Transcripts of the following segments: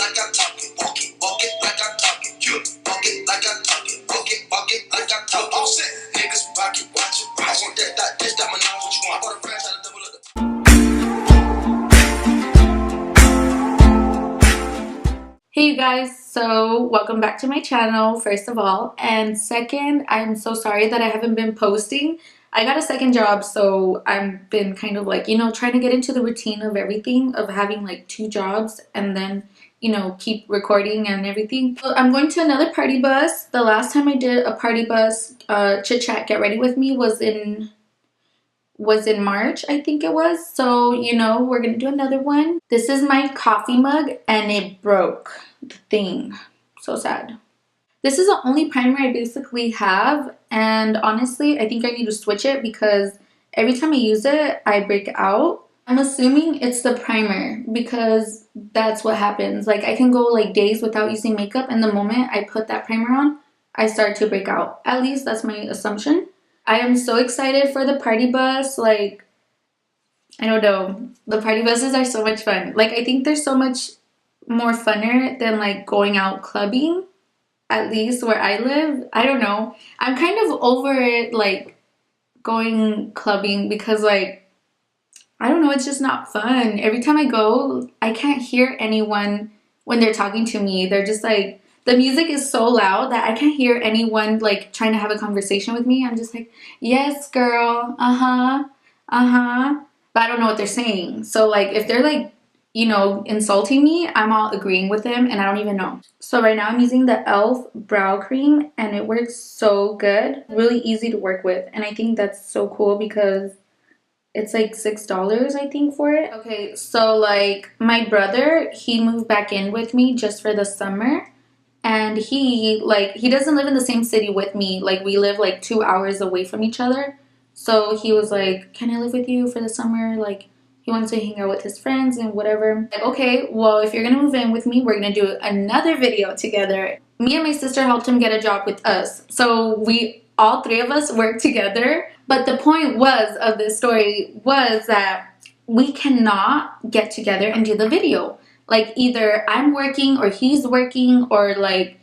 like I talk it. Walk it like I talk it. You walk it like I talk it. Walk it like I talk it. All set. Niggas rock it, watch it. I want that, dish, that, man, know what you want. I bought a franchise to double up the. Hey you guys, so welcome back to my channel, first of all, and second, I'm so sorry that I haven't been posting. I got a second job, so I've been kind of like, trying to get into the routine of everything, of having like 2 jobs and then, keep recording and everything. So I'm going to another party bus. The last time I did a party bus chit chat get ready with me was in March, I think it was. So, we're gonna do another one. This is my coffee mug and it broke the thing. So sad. This is the only primer I basically have, and honestly, I think I need to switch it because every time I use it, I break out. I'm assuming it's the primer because that's what happens. Like, I can go like days without using makeup, and the moment I put that primer on, I start to break out. At least that's my assumption. I am so excited for the party bus. Like, I don't know. The party buses are so much fun. Like, I think they're so much more funner than like going out clubbing, at least where I live. I don't know. I'm kind of over it, like, going clubbing because, like, I don't know, it's just not fun. Every time I go, I can't hear anyone when they're talking to me. They're just like, the music is so loud that I can't hear anyone like trying to have a conversation with me. I'm just like, yes, girl, uh-huh, uh-huh. But I don't know what they're saying. So like if they're like, insulting me, I'm all agreeing with them and I don't even know. So right now I'm using the e.l.f. brow cream and it works so good. Really easy to work with. And I think that's so cool because it's like $6, I think, for it. Okay, so like my brother, he moved back in with me just for the summer. And he doesn't live in the same city with me. Like, we live like 2 hours away from each other. So he was like, can I live with you for the summer? Like, he wants to hang out with his friends and whatever. Like, okay, well, if you're gonna move in with me, we're gonna do another video together. Me and my sister helped him get a job with us. So all 3 of us worked together. But the point of this story was that we cannot get together and do the video. Like, either I'm working or he's working, or like,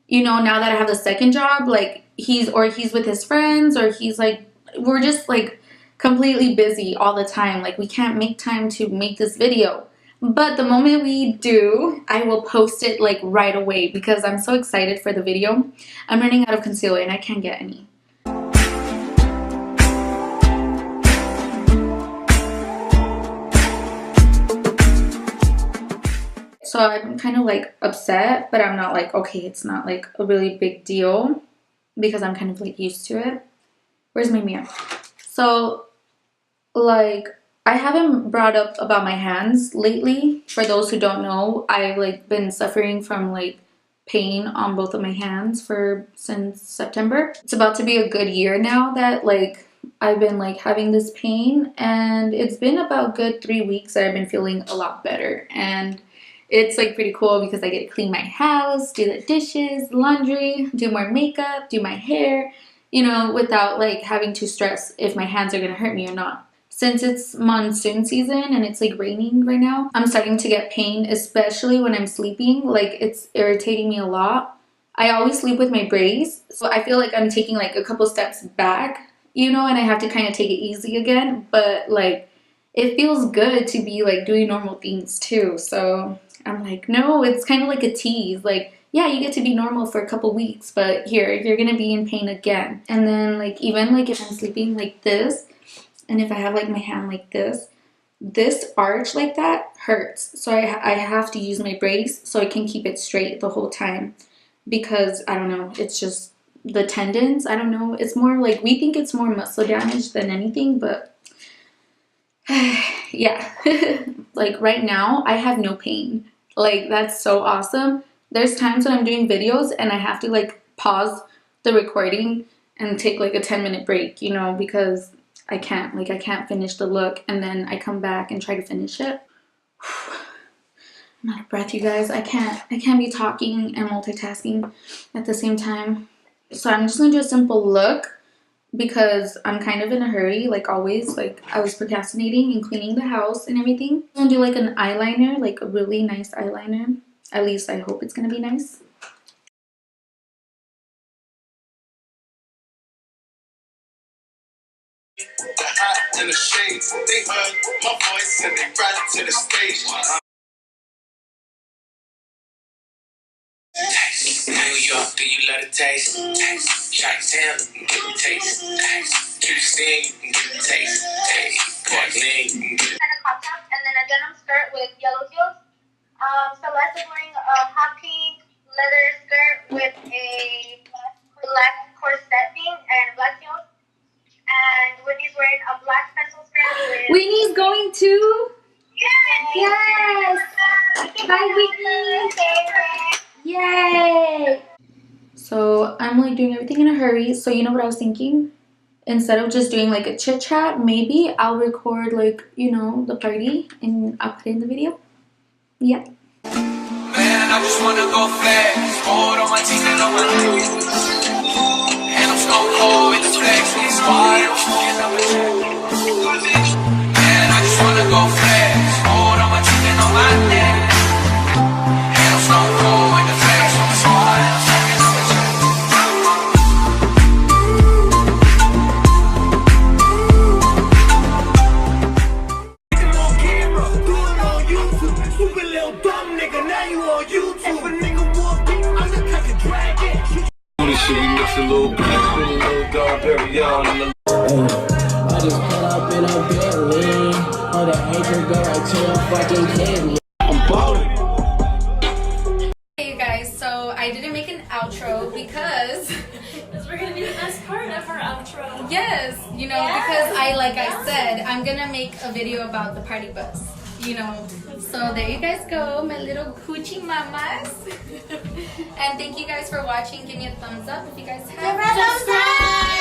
now that I have the second job, like he's with his friends, or he's like, we're just like completely busy all the time. Like, we can't make time to make this video. But the moment we do, I will post it like right away because I'm so excited for the video. I'm running out of concealer and I can't get any. So I'm kind of like upset, but I'm not like, okay, it's not like a really big deal because I'm kind of like used to it. Where's my mirror? So like, I haven't brought up about my hands lately. For those who don't know, I've like been suffering from like pain on both of my hands since September. It's about to be a good year now that like I've been like having this pain, and it's been about good 3 weeks that I've been feeling a lot better. And it's like pretty cool because I get to clean my house, do the dishes, laundry, do more makeup, do my hair, without like having to stress if my hands are gonna hurt me or not. Since it's monsoon season and it's like raining right now, I'm starting to get pain, especially when I'm sleeping. Like, it's irritating me a lot. I always sleep with my brace, so I feel like I'm taking like a couple steps back, and I have to kind of take it easy again. But like, it feels good to be like doing normal things too. So I'm like, no, it's kind of like a tease. Like, yeah, you get to be normal for a couple weeks, but here, you're gonna be in pain again. And then like, even like if I'm sleeping like this, and if I have like my hand like this arch like that hurts. So I have to use my brace so I can keep it straight the whole time. Because, I don't know, it's just the tendons. I don't know. It's more like, we think it's more muscle damage than anything, but yeah. Like, right now, I have no pain. Like, that's so awesome. There's times when I'm doing videos and I have to like pause the recording and take like a 10-minute break, because I can't finish the look, and then I come back and try to finish it. I'm out of breath, you guys. I can't be talking and multitasking at the same time. So I'm just gonna do a simple look because I'm kind of in a hurry, like always. Like, I was procrastinating and cleaning the house and everything. I'm gonna do like an eyeliner, like a really nice eyeliner. At least I hope it's gonna be nice. The hot in the shades, they heard my voice and they brought it to the stage. Taste. New York, do you love the taste? Taste. Chi-town, you can get the taste. Taste. Houston, you can get the taste. Taste. Portland, you can get it. And a crop top, and then a denim skirt with yellow heels. Celeste is wearing a hot pink leather skirt with a black corset thing and black heels. And Whitney's wearing a black pencil skirt with... Whitney's going to? Yes! Bye, Whitney! Yay! So I'm like doing everything in a hurry. So you know what I was thinking? Instead of just doing like a chit chat, maybe I'll record like, you know, the party and I'll put it in the video. Yeah. Man, I just wanna go fast. Hold on my teeth and on my knees. And I'm stone cold with the flex. With the squad, I'm fucking up a check. Man, I just wanna go fast. Hold on my teeth and on my neck. And I'm stone cold with the flex. With the squad, I'm fucking up a check. Stupid little dumb nigga, now you on YouTube. If a nigga want beef, I'm the type to drag it. This shit, we mix a little black, spin a little dark, on the. I just pull up in a Bentley. Oh, the anchor go right to a fucking kidney. I'm ballin'. Hey you guys, so I didn't make an outro because We're gonna be the best part of our outro. yes, you know, because like I said, I'm gonna make a video about the party bus, you know. So there you guys go, my little coochie mamas. And thank you guys for watching. Give me a thumbs up if you guys have. Subscribe!